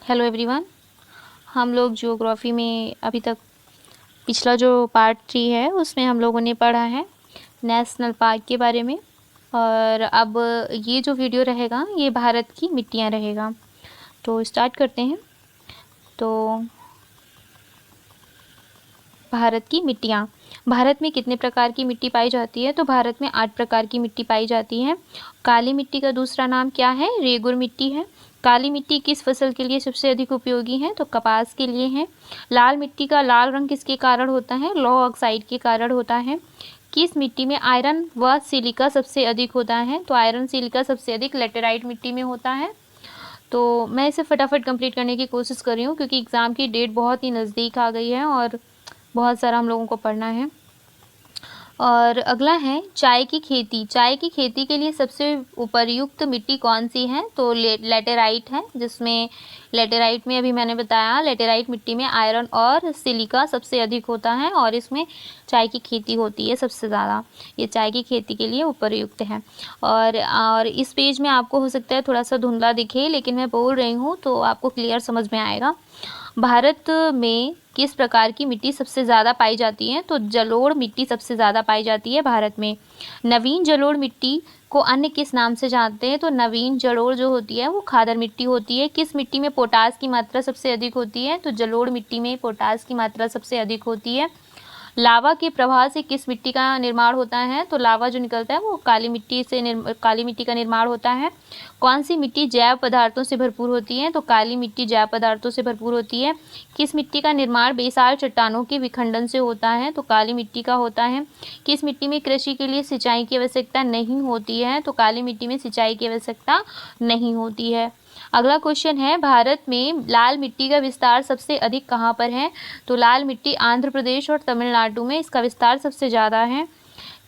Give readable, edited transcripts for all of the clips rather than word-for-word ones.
Hello everyone. हम लोग geography में अभी तक पिछला जो पार्ट 3 है उसमें हम लोगों ने पढ़ा है नेशनल पार्क के बारे में। और अब ये जो वीडियो रहेगा ये भारत की मिट्टियाँ रहेगा। तो स्टार्ट करते हैं। तो भारत की मिट्टियाँ। भारत में कितने प्रकार की मिट्टी पाई जाती है? तो भारत में 8 प्रकार की मिट्टी पाई जाती है। काली मिट्टी का दूसरा नाम क्या है? रेगुर मिट्टी है। काली मिट्टी किस फसल के लिए सबसे अधिक उपयोगी है? तो कपास के लिए है। लाल मिट्टी का लाल रंग किसके कारण होता है? लौह ऑक्साइड के कारण होता है। किस मिट्टी में आयरन व सिलिका सबसे अधिक होता है? तो आयरन सिलिका सबसे अधिक लेटेराइट मिट्टी में होता है। तो मैं इसे फटाफट कंप्लीट करने की कोशिश कर रही हूँ क्योंकि एग्ज़ाम की डेट बहुत ही नज़दीक आ गई है और बहुत सारा हम लोगों को पढ़ना है। और अगला है चाय की खेती। चाय की खेती के लिए सबसे उपयुक्त मिट्टी कौन सी है? तो लेटेराइट है, जिसमें लेटेराइट में अभी मैंने बताया लेटेराइट मिट्टी में आयरन और सिलिका सबसे अधिक होता है और इसमें चाय की खेती होती है सबसे ज़्यादा। ये चाय की खेती के लिए उपयुक्त है। और इस पेज में आपको हो सकता है थोड़ा सा धुंधला दिखे, लेकिन मैं बोल रही हूँ तो आपको क्लियर समझ में आएगा। भारत में किस प्रकार की मिट्टी सबसे ज़्यादा पाई जाती है? तो जलोढ़ मिट्टी सबसे ज़्यादा पाई जाती है भारत में। नवीन जलोढ़ मिट्टी को अन्य किस नाम से जानते हैं? तो नवीन जलोढ़ जो होती है वो खादर मिट्टी होती है। किस मिट्टी में पोटास की मात्रा सबसे अधिक होती है? तो जलोढ़ मिट्टी में पोटास की मात्रा सबसे अधिक होती है। लावा के प्रवाह से किस मिट्टी का निर्माण होता है? तो लावा जो निकलता है वो काली मिट्टी का निर्माण होता है। कौन सी मिट्टी जैव पदार्थों से भरपूर होती है? तो काली मिट्टी जैव पदार्थों से भरपूर होती है। किस मिट्टी का निर्माण बेसार चट्टानों के विखंडन से होता है? तो काली मिट्टी का होता है। किस मिट्टी में कृषि के लिए सिंचाई की आवश्यकता नहीं होती है? तो काली मिट्टी में सिंचाई की आवश्यकता नहीं होती है। अगला क्वेश्चन है, भारत में लाल मिट्टी का विस्तार सबसे अधिक कहाँ पर है? तो लाल मिट्टी आंध्र प्रदेश और तमिलनाडु में इसका विस्तार सबसे ज़्यादा है।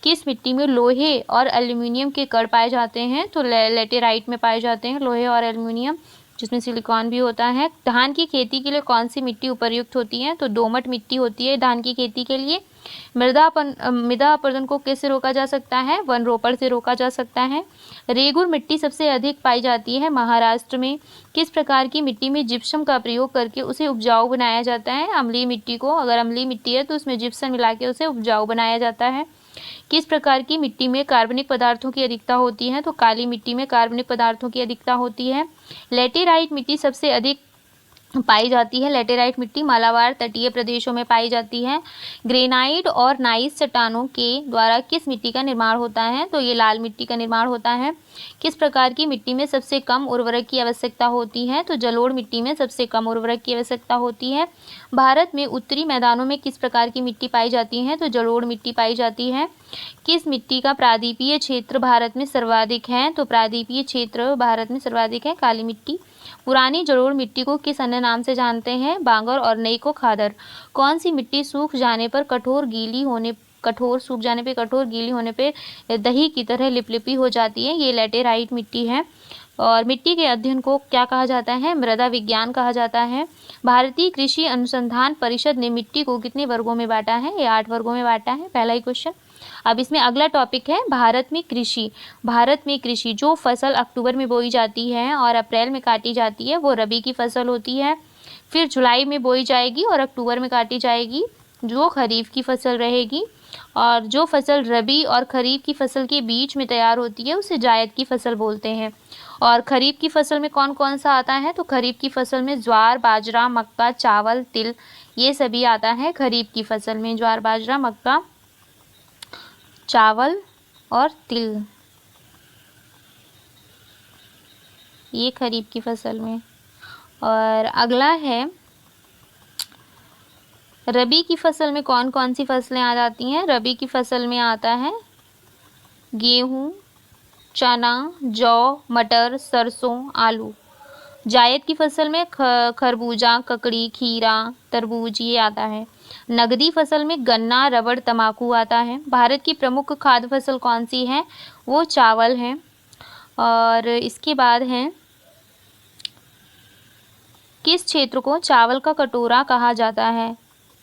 किस मिट्टी में लोहे और एल्यूमिनियम के कण पाए जाते हैं? तो लेटेराइट में पाए जाते हैं लोहे और एल्यूमिनियम, जिसमें सिलिकॉन भी होता है। धान की खेती के लिए कौन सी मिट्टी उपयुक्त होती है? तो दोमट मिट्टी होती है धान की खेती के लिए। मृदा अपरदन को कैसे रोका जा सकता है? वन रोपण से रोका जा सकता है। रेगुर मिट्टी सबसे अधिक पाई जाती है महाराष्ट्र में। किस प्रकार की मिट्टी में जिप्सम का प्रयोग करके उसे उपजाऊ बनाया जाता है? अम्लीय मिट्टी को, अगर अम्लीय मिट्टी है तो उसमें जिप्सम मिला के उसे उपजाऊ बनाया जाता है। किस प्रकार की मिट्टी में कार्बनिक पदार्थों की अधिकता होती है? तो काली मिट्टी में कार्बनिक पदार्थों की अधिकता होती है। लेटेराइट मिट्टी सबसे अधिक पाई जाती है। लेटेराइट मिट्टी मालाबार तटीय प्रदेशों में पाई जाती है। ग्रेनाइट और नाइस चट्टानों के द्वारा किस मिट्टी का निर्माण होता है? तो ये लाल मिट्टी का निर्माण होता है। किस प्रकार की मिट्टी में सबसे कम उर्वरक की आवश्यकता होती है? तो जलोढ़ मिट्टी में सबसे कम उर्वरक की आवश्यकता होती है। भारत में उत्तरी मैदानों में किस प्रकार की मिट्टी पाई जाती है? तो जलोढ़ मिट्टी पाई जाती है। किस मिट्टी का प्रायद्वीपीय क्षेत्र भारत में सर्वाधिक है? तो प्रायद्वीपीय क्षेत्र भारत में सर्वाधिक है काली मिट्टी। पुरानी जलोढ़ मिट्टी को किस अन्य नाम से जानते हैं? बांगर और नई को खादर। कौन सी मिट्टी सूख जाने पर कठोर गीली होने पे दही की तरह लिपलिपी हो जाती है? ये लेटेराइट मिट्टी है। और मिट्टी के अध्ययन को क्या कहा जाता है? मृदा विज्ञान कहा जाता है। भारतीय कृषि अनुसंधान परिषद ने मिट्टी को कितने वर्गों में बांटा है? ये 8 वर्गों में बांटा है, पहला ही क्वेश्चन। अब इसमें अगला टॉपिक है भारत में कृषि। भारत में कृषि, जो फसल अक्टूबर में बोई जाती है और अप्रैल में काटी जाती है वो रबी की फसल होती है। फिर जुलाई में बोई जाएगी और अक्टूबर में काटी जाएगी जो खरीफ की फसल रहेगी। और जो फसल रबी और खरीफ की फसल के बीच में तैयार होती है उसे जायद की फसल बोलते हैं। और खरीफ की फसल में कौन कौन सा आता है? तो खरीफ की फसल में ज्वार, बाजरा, मक्का, चावल, तिल, ये सभी आता है खरीफ की फसल में। ज्वार, बाजरा, मक्का, चावल और तिल, ये खरीफ की फसल में। और अगला है रबी की फसल में कौन कौन सी फसलें आ जाती हैं? रबी की फसल में आता है गेहूँ, चना, जौ, मटर, सरसों, आलू। जायद की फसल में खरबूजा, ककड़ी, खीरा, तरबूज, ये आता है। नगदी फसल में गन्ना, रबड़, तंबाकू आता है। भारत की प्रमुख खाद्य फसल कौन सी है? वो चावल है। और इसके बाद है, किस क्षेत्र को चावल का कटोरा कहा जाता है?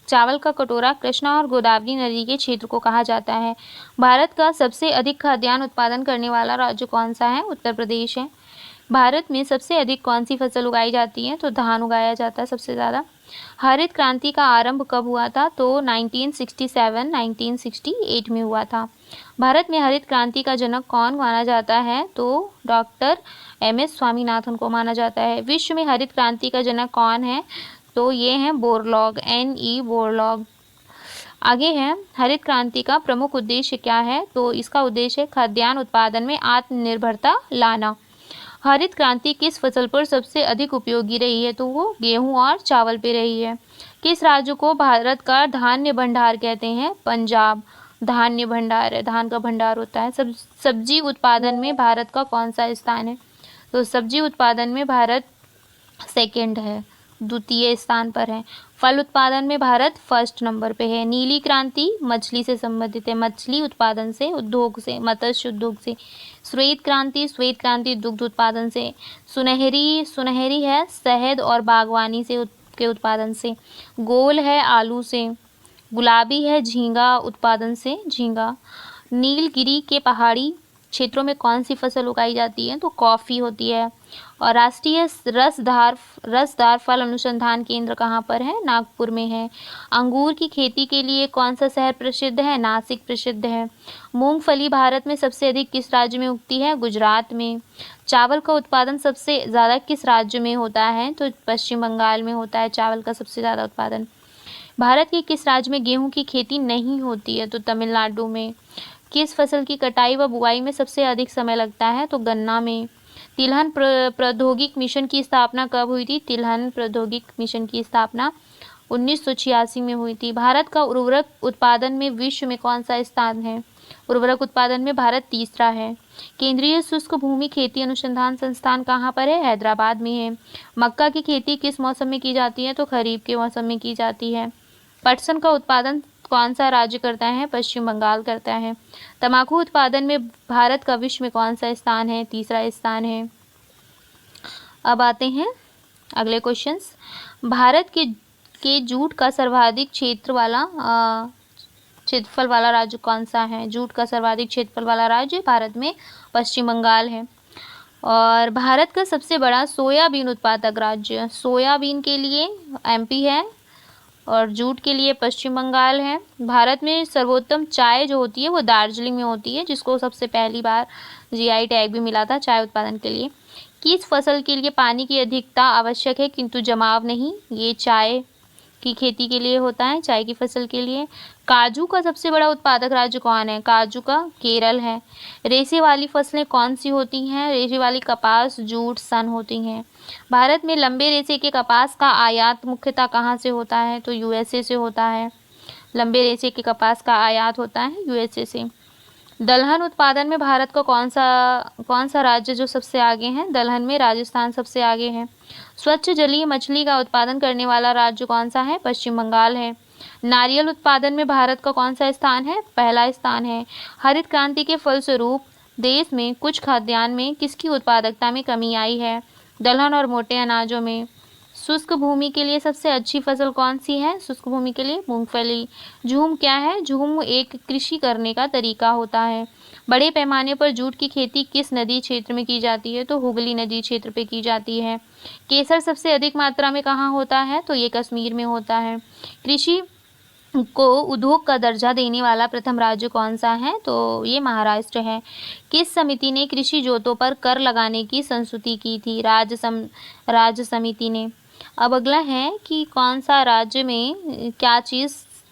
चावल का कटोरा कृष्णा और गोदावरी नदी के क्षेत्र को कहा जाता है। भारत का सबसे अधिक खाद्यान्न उत्पादन करने वाला राज्य कौन सा है? उत्तर प्रदेश है। भारत में सबसे अधिक कौन सी फसल उगाई जाती है? तो धान उगाया जाता है सबसे ज़्यादा। हरित क्रांति का आरंभ कब हुआ था? तो 1967-1968 में हुआ था। भारत में हरित क्रांति का जनक कौन माना जाता है? तो डॉक्टर एम.एस. स्वामीनाथन को माना जाता है। विश्व में हरित क्रांति का जनक कौन है? तो ये हैं बोरलॉग, N.E. बोरलॉग। आगे है, हरित क्रांति का प्रमुख उद्देश्य क्या है? तो इसका उद्देश्य है खाद्यान्न उत्पादन में आत्मनिर्भरता लाना। हरित क्रांति किस फसल पर सबसे अधिक उपयोगी रही है? तो वो गेहूं और चावल पे रही है। किस राज्य को भारत का धान्य भंडार कहते हैं? पंजाब धान्य भंडार है, धान का भंडार होता है। सब्जी उत्पादन में भारत का कौन सा स्थान है? तो सब्जी उत्पादन में भारत सेकंड है, द्वितीय स्थान पर है। फल उत्पादन में भारत फर्स्ट नंबर पे है। नीली क्रांति मछली से संबंधित है, मछली उत्पादन से, उद्योग से, मत्स्य उद्योग से। श्वेत क्रांति दुग्ध उत्पादन से। सुनहरी है शहद और बागवानी से के उत्पादन से। गोल है आलू से। गुलाबी है झींगा उत्पादन से, झींगा। नीलगिरी के पहाड़ी क्षेत्रों में कौन सी फसल उगाई जाती है? तो कॉफ़ी होती है। और राष्ट्रीय रसदार फल अनुसंधान केंद्र कहाँ पर है? नागपुर में है। अंगूर की खेती के लिए कौन सा शहर प्रसिद्ध है? नासिक प्रसिद्ध है। मूंगफली भारत में सबसे अधिक किस राज्य में उगती है? गुजरात में। चावल का उत्पादन सबसे ज़्यादा किस राज्य में होता है? तो पश्चिम बंगाल में होता है चावल का सबसे ज़्यादा उत्पादन। भारत के किस राज्य में गेहूं की खेती नहीं होती है? तो तमिलनाडु में। किस फसल की कटाई व बुआई में सबसे अधिक समय लगता है? तो गन्ना में। तिलहन प्रौद्योगिक मिशन की स्थापना कब हुई थी? तिलहन प्रौद्योगिक मिशन की स्थापना 1986 में हुई थी। भारत का उर्वरक उत्पादन में विश्व में कौन सा स्थान है? उर्वरक उत्पादन में भारत तीसरा है। केंद्रीय शुष्क भूमि खेती अनुसंधान संस्थान कहाँ पर है? हैदराबाद में है। मक्का की खेती किस मौसम में की जाती है? तो खरीफ के मौसम में की जाती है। पटसन का उत्पादन कौन सा राज्य करता है? पश्चिम बंगाल करता है। तंबाकू उत्पादन में भारत का विश्व में कौन सा स्थान है? तीसरा स्थान है। अब आते हैं अगले क्वेश्चंस। भारत के जूट का सर्वाधिक क्षेत्रफल वाला राज्य कौन सा है? जूट का सर्वाधिक क्षेत्रफल वाला राज्य भारत में पश्चिम बंगाल है। और भारत का सबसे बड़ा सोयाबीन उत्पादक राज्य, सोयाबीन के लिए MP है और जूट के लिए पश्चिम बंगाल है। भारत में सर्वोत्तम चाय जो होती है वो दार्जिलिंग में होती है, जिसको सबसे पहली बार GI टैग भी मिला था चाय उत्पादन के लिए। किस फसल के लिए पानी की अधिकता आवश्यक है किंतु जमाव नहीं? ये चाय की खेती के लिए होता है, चाय की फसल के लिए। काजू का सबसे बड़ा उत्पादक राज्य कौन है? काजू का केरल है। रेशे वाली फसलें कौन सी होती हैं? रेशे वाली कपास, जूट, सन होती हैं। भारत में लंबे रेशे के कपास का आयात मुख्यतः कहाँ से होता है? तो USA से होता है। लंबे रेशे के कपास का आयात होता है USA से। दलहन उत्पादन में भारत का कौन सा राज्य जो सबसे आगे है? दलहन में राजस्थान सबसे आगे है। स्वच्छ जलीय मछली का उत्पादन करने वाला राज्य कौन सा है? पश्चिम बंगाल है। नारियल उत्पादन में भारत का कौन सा स्थान है? पहला स्थान है। हरित क्रांति के फलस्वरूप देश में कुछ खाद्यान्न में किसकी उत्पादकता में कमी आई है? दलहन और मोटे अनाजों में। शुष्क भूमि के लिए सबसे अच्छी फसल कौन सी है? शुष्क भूमि के लिए मूंगफली। झूम क्या है? झूम एक कृषि करने का तरीका होता है। बड़े पैमाने पर जूट की खेती किस नदी क्षेत्र में की जाती है? तो हुगली नदी क्षेत्र पे की जाती है। केसर सबसे अधिक मात्रा में कहाँ होता है? तो ये कश्मीर में होता है। कृषि को उद्योग का दर्जा देने वाला प्रथम राज्य कौन सा है? तो ये महाराष्ट्र है। किस समिति ने कृषि जोतों पर कर लगाने की संस्तुति की थी? राज्य समिति ने। अब अगला है कि कौन सा राज्य में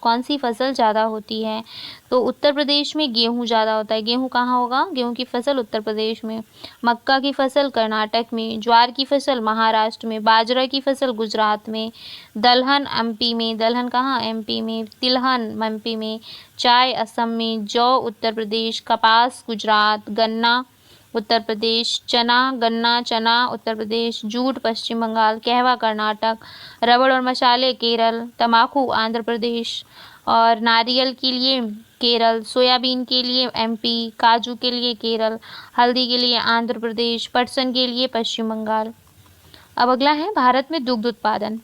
कौन सी फसल ज़्यादा होती है? तो उत्तर प्रदेश में गेहूँ ज़्यादा होता है। गेहूँ कहाँ होगा? गेहूँ की फसल उत्तर प्रदेश में। मक्का की फसल कर्नाटक में। ज्वार की फसल महाराष्ट्र में। बाजरा की फसल गुजरात में। दलहन MP में। दलहन कहाँ? MP में। तिलहन MP में। चाय असम में। जौ उत्तर प्रदेश। कपास गुजरात। गन्ना उत्तर प्रदेश। चना उत्तर प्रदेश। जूट पश्चिम बंगाल। कहवा कर्नाटक। रबड़ और मसाले केरल। तंबाकू आंध्र प्रदेश। और नारियल के लिए केरल। सोयाबीन के लिए MP। काजू के लिए केरल। हल्दी के लिए आंध्र प्रदेश। पटसन के लिए पश्चिम बंगाल। अब अगला है भारत में दुग्ध उत्पादन।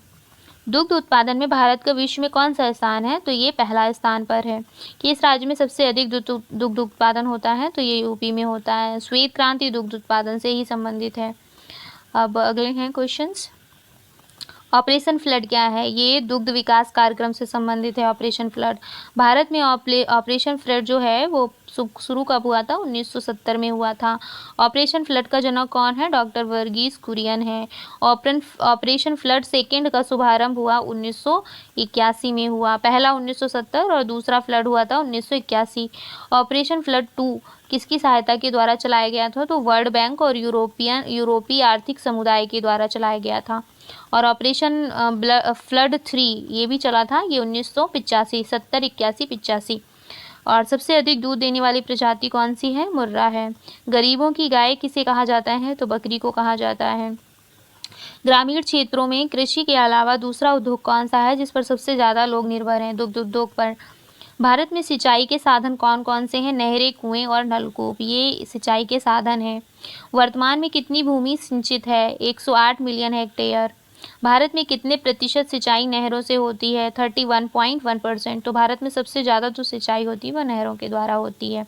दुग्ध उत्पादन में भारत का विश्व में कौन सा स्थान है? तो ये पहला स्थान पर है। किस राज्य में सबसे अधिक दुग्ध उत्पादन होता है? तो ये UP में होता है। श्वेत क्रांति दुग्ध उत्पादन से ही संबंधित है। अब अगले हैं क्वेश्चंस। ऑपरेशन फ्लड क्या है? ये दुग्ध विकास कार्यक्रम से संबंधित है। ऑपरेशन फ्लड, भारत में ऑपरेशन फ्लड जो है वो शुरू कब हुआ था? 1970 में हुआ था। ऑपरेशन फ्लड का जनक कौन है? डॉक्टर वर्गीस कुरियन है। ऑपरेशन फ्लड सेकेंड का शुभारंभ हुआ 1981 में हुआ। पहला 1970 और दूसरा फ्लड हुआ था 1981। ऑपरेशन फ्लड 2 किसकी सहायता के द्वारा चलाया गया था? तो वर्ल्ड बैंक और यूरोपीय आर्थिक समुदाय के द्वारा चलाया गया था। और ऑपरेशन फ्लड 3 ये भी चला था, ये 1985, 70, 81, 85। और सबसे अधिक दूध देने वाली प्रजाति कौन सी है? मुर्रा है। गरीबों की गाय किसे कहा जाता है? तो बकरी को कहा जाता है। ग्रामीण क्षेत्रों में कृषि के अलावा दूसरा उद्योग कौन सा है जिस पर सबसे ज़्यादा लोग निर्भर हैं? दुग्ध उद्योग पर। भारत में सिंचाई के साधन कौन कौन से हैं? नहरें, कुएं और नलकूप, ये सिंचाई के साधन हैं। वर्तमान में कितनी भूमि सिंचित है? 108 मिलियन हेक्टेयर। भारत में कितने प्रतिशत सिंचाई नहरों से होती है? 31.1%। तो भारत में सबसे ज़्यादा जो सिंचाई होती है वह नहरों के द्वारा होती है।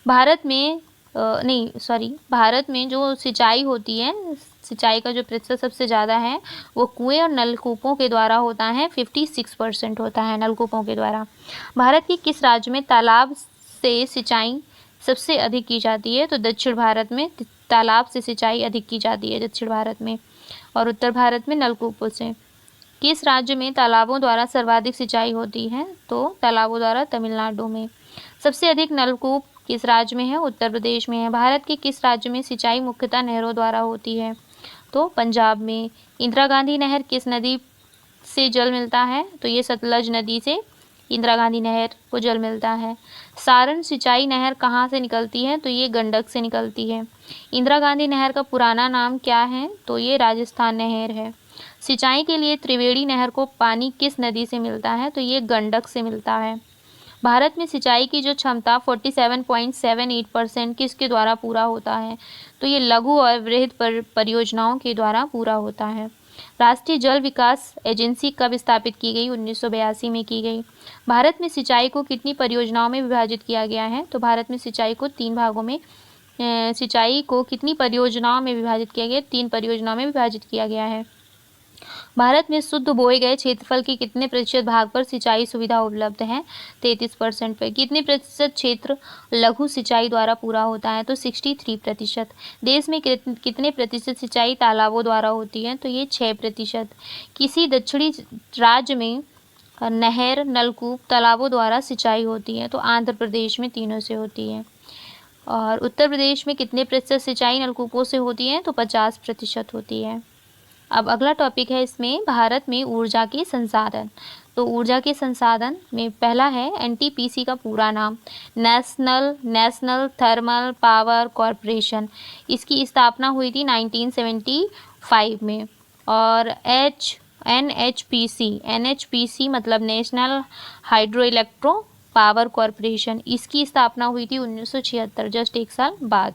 भारत में भारत में जो सिंचाई होती है, सिंचाई का जो प्रतिशत सबसे ज़्यादा है वो कुएं और नलकूपों के द्वारा होता है, 56% होता है नलकूपों के द्वारा। भारत के किस राज्य में तालाब से सिंचाई सबसे अधिक की जाती है? तो दक्षिण भारत में तालाब से सिंचाई अधिक की जाती है, दक्षिण भारत में। और उत्तर भारत में नलकूपों से। किस राज्य में तालाबों द्वारा सर्वाधिक सिंचाई होती है? तो तालाबों द्वारा तमिलनाडु में। सबसे अधिक नलकूप किस राज्य में है? उत्तर प्रदेश में है। भारत के किस राज्य में सिंचाई मुख्यतः नहरों द्वारा होती है? तो पंजाब में। इंदिरा गांधी नहर किस नदी से जल मिलता है? तो ये सतलज नदी से इंदिरा गांधी नहर को जल मिलता है। सारण सिंचाई नहर कहाँ से निकलती है? तो ये गंडक से निकलती है। इंदिरा गांधी नहर का पुराना नाम क्या है? तो ये राजस्थान नहर है। सिंचाई के लिए त्रिवेणी नहर को पानी किस नदी से मिलता है? तो ये गंडक से मिलता है। भारत में सिंचाई की जो क्षमता 47.78% किसके द्वारा पूरा होता है? तो ये लघु और वृहद परियोजनाओं के द्वारा पूरा होता है। राष्ट्रीय जल विकास एजेंसी कब स्थापित की गई? 1982 में की गई। भारत में सिंचाई को कितनी परियोजनाओं में विभाजित किया गया है? तो भारत में सिंचाई को 3 भागों में सिंचाई को कितनी परियोजनाओं में विभाजित किया गया? 3 परियोजनाओं में विभाजित किया गया है। भारत में शुद्ध बोए गए क्षेत्रफल के कितने प्रतिशत भाग पर सिंचाई सुविधा उपलब्ध है? 33% पर। कितने प्रतिशत क्षेत्र लघु सिंचाई द्वारा पूरा होता है? तो 63%। देश में कितने प्रतिशत सिंचाई तालाबों द्वारा होती है? तो ये 6%। किसी दक्षिणी राज्य में नहर, नलकूप, तालाबों द्वारा सिंचाई होती है? तो आंध्र प्रदेश में तीनों से होती है। और उत्तर प्रदेश में कितने प्रतिशत सिंचाई नलकूपों से होती है? तो 50% होती है। अब अगला टॉपिक है इसमें भारत में ऊर्जा के संसाधन। तो ऊर्जा के संसाधन में पहला है एनटीपीसी का पूरा नाम, नेशनल थर्मल पावर कॉरपोरेशन। इसकी स्थापना हुई थी 1975 में। और एनएचपीसी मतलब national hydro electro power corporation, इसकी स्थापना हुई थी 1976, जस्ट 1 साल बाद।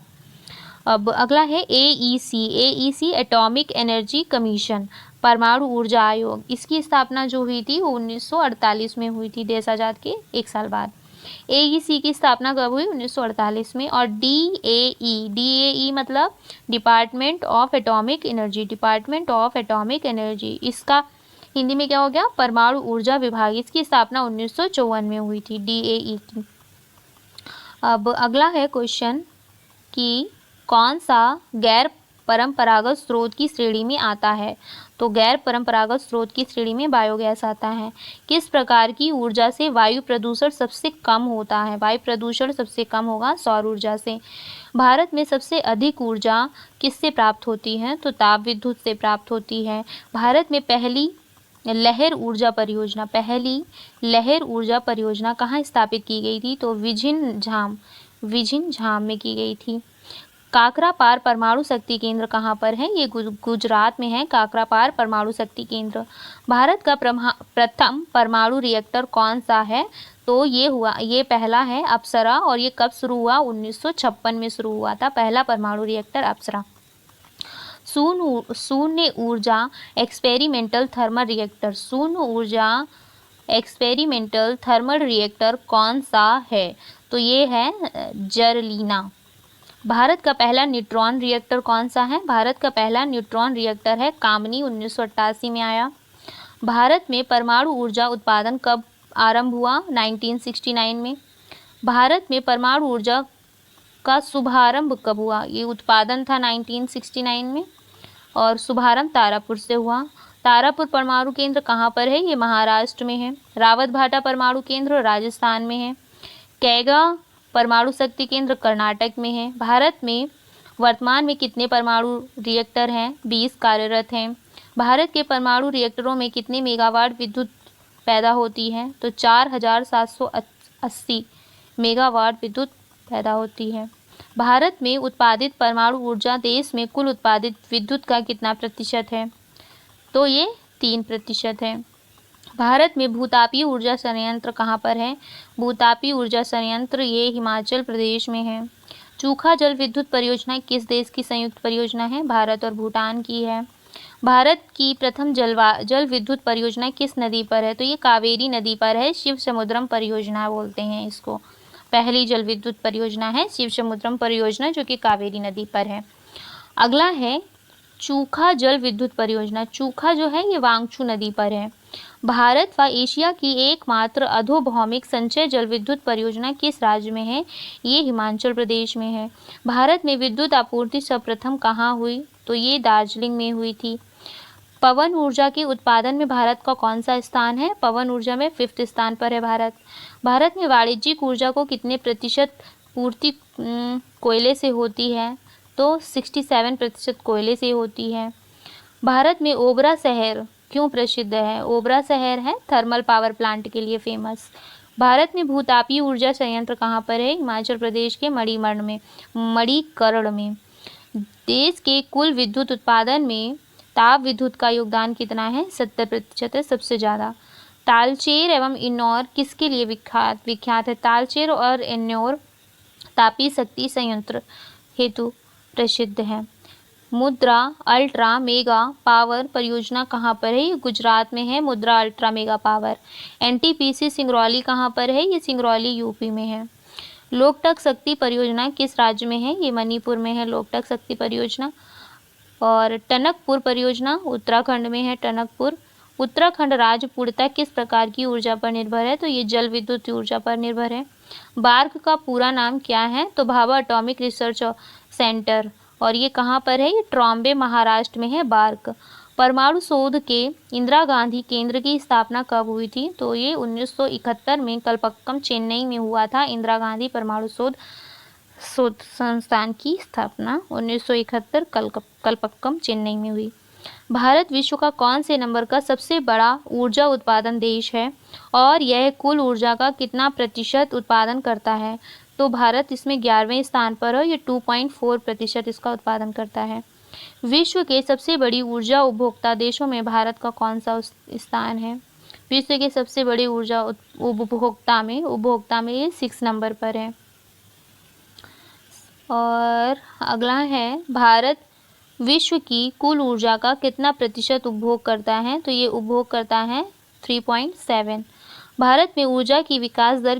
अब अगला है एईसी एटॉमिक एनर्जी कमीशन, परमाणु ऊर्जा आयोग। इसकी स्थापना जो हुई थी वो 1948 में हुई थी, देश आज़ाद के 1 साल बाद। एईसी की स्थापना कब हुई? 1948 में। और डीएई मतलब डिपार्टमेंट ऑफ एटॉमिक एनर्जी, इसका हिंदी में क्या हो गया? परमाणु ऊर्जा विभाग। इसकी स्थापना 1954 में हुई थी, डीएई की। अब अगला है क्वेश्चन कि कौन सा गैर परंपरागत स्रोत की श्रेणी में आता है? तो गैर परंपरागत स्रोत की श्रेणी में बायोगैस आता है। किस प्रकार की ऊर्जा से वायु प्रदूषण सबसे कम होता है? वायु प्रदूषण सबसे कम होगा सौर ऊर्जा से। भारत में सबसे अधिक ऊर्जा किससे प्राप्त होती है? तो ताप विद्युत से प्राप्त होती है। भारत में पहली लहर ऊर्जा परियोजना कहाँ स्थापित की गई थी? तो विझिनझाम में की गई थी। काकरापार परमाणु शक्ति केंद्र कहाँ पर है? ये गुजरात में है, काकरापार परमाणु शक्ति केंद्र। भारत का प्रथम परमाणु रिएक्टर कौन सा है? तो ये पहला है अप्सरा। और ये कब शुरू हुआ? 1956 में शुरू हुआ था पहला परमाणु रिएक्टर अप्सरा। शून्य ऊर्जा एक्सपेरिमेंटल थर्मल रिएक्टर कौन सा है? तो ये है जरलीना। भारत का पहला न्यूट्रॉन रिएक्टर कौन सा है? भारत का पहला न्यूट्रॉन रिएक्टर है कामनी, 1988 में आया। भारत में परमाणु ऊर्जा उत्पादन कब आरंभ हुआ? 1969 में। भारत में परमाणु ऊर्जा का शुभारंभ कब हुआ? ये उत्पादन था 1969 में और शुभारंभ तारापुर से हुआ। तारापुर परमाणु केंद्र कहाँ पर है? ये महाराष्ट्र में है। रावतभाटा परमाणु केंद्र राजस्थान में है। कैगा परमाणु शक्ति केंद्र कर्नाटक में है। भारत में वर्तमान में कितने परमाणु रिएक्टर हैं? 20 कार्यरत हैं। भारत के परमाणु रिएक्टरों में कितने मेगावाट विद्युत पैदा होती है? तो 4780 मेगावाट विद्युत पैदा होती है। भारत में उत्पादित परमाणु ऊर्जा देश में कुल उत्पादित विद्युत का कितना प्रतिशत है? तो ये 3% है। भारत में भूतापीय ऊर्जा संयंत्र कहाँ पर है? भूतापीय ऊर्जा संयंत्र ये हिमाचल प्रदेश में है। चूखा जल विद्युत परियोजना किस देश की संयुक्त परियोजना है? भारत और भूटान की है। भारत की प्रथम जल विद्युत परियोजना किस नदी पर है? तो ये कावेरी नदी पर है। शिव समुद्रम परियोजना बोलते हैं इसको। पहली जल विद्युत परियोजना है शिव समुद्रम परियोजना, जो कि कावेरी नदी पर है। अगला है चूखा जल विद्युत परियोजना। चूखा जो है ये वांगचू नदी पर है। भारत व एशिया की एकमात्र अधोभौमिक संचय जल विद्युत परियोजना किस राज्य में है? ये हिमाचल प्रदेश में है। भारत में विद्युत आपूर्ति सर्वप्रथम कहाँ हुई? तो ये दार्जिलिंग में हुई थी। पवन ऊर्जा के उत्पादन में भारत का कौन सा स्थान है? पवन ऊर्जा में 5th स्थान पर है भारत। भारत में वाणिज्यिक ऊर्जा को कितने प्रतिशत पूर्ति कोयले से होती है? तो 67% कोयले से होती है। भारत में ओबरा शहर क्यों प्रसिद्ध है? ओबरा शहर है थर्मल पावर प्लांट के लिए फेमस। भारत में भूतापीय ऊर्जा संयंत्र कहाँ पर है? हिमाचल प्रदेश के मणिकर्ण में। देश के कुल विद्युत उत्पादन में ताप विद्युत का योगदान कितना है? 70% है, सबसे ज़्यादा। तालचेर एवं इन्नौर किसके लिए विख्यात है? तालचेर और इन्नौर तापीय शक्ति संयंत्र हेतु प्रसिद्ध है। मुद्रा अल्ट्रा मेगा पावर परियोजना कहाँ पर है? ये गुजरात में है, मुद्रा ultra mega power. NTPC Singrauli कहाँ पर है? ये सिंगरौली यूपी में है। लोकटक शक्ति परियोजना किस राज्य में है? ये मणिपुर में है लोकटक शक्ति परियोजना। और टनकपुर परियोजना उत्तराखंड में है। टनकपुर उत्तराखंड राज्य पूर्णतः किस प्रकार की ऊर्जा पर निर्भर है? तो ये जल विद्युत ऊर्जा पर निर्भर है। बार्क का पूरा नाम क्या है? तो भाभा एटॉमिक रिसर्च सेंटर, और ये कहाँ पर है? ये ट्रॉम्बे महाराष्ट्र में है बार्क। परमाणु शोध के इंदिरा गांधी केंद्र की स्थापना कब हुई थी? तो ये 1971 में कलपक्कम चेन्नई में हुआ था। इंदिरा गांधी परमाणु शोध संस्थान की स्थापना 1971 कलपक्कम चेन्नई में हुई। भारत विश्व का कौन से नंबर का सबसे बड़ा ऊर्जा उत्पादन देश है और यह कुल ऊर्जा का कितना प्रतिशत उत्पादन करता है? तो भारत इसमें 11वें स्थान पर है। ये 2.4% इसका उत्पादन करता है। विश्व के सबसे बड़ी ऊर्जा उपभोक्ता देशों में भारत का कौन सा स्थान है? विश्व के सबसे बड़ी ऊर्जा उपभोक्ता में ये 6 नंबर पर है। और अगला है भारत विश्व की कुल ऊर्जा का कितना प्रतिशत उपभोग करता है? तो ये उपभोग करता है 3.7। भारत में ऊर्जा की विकास दर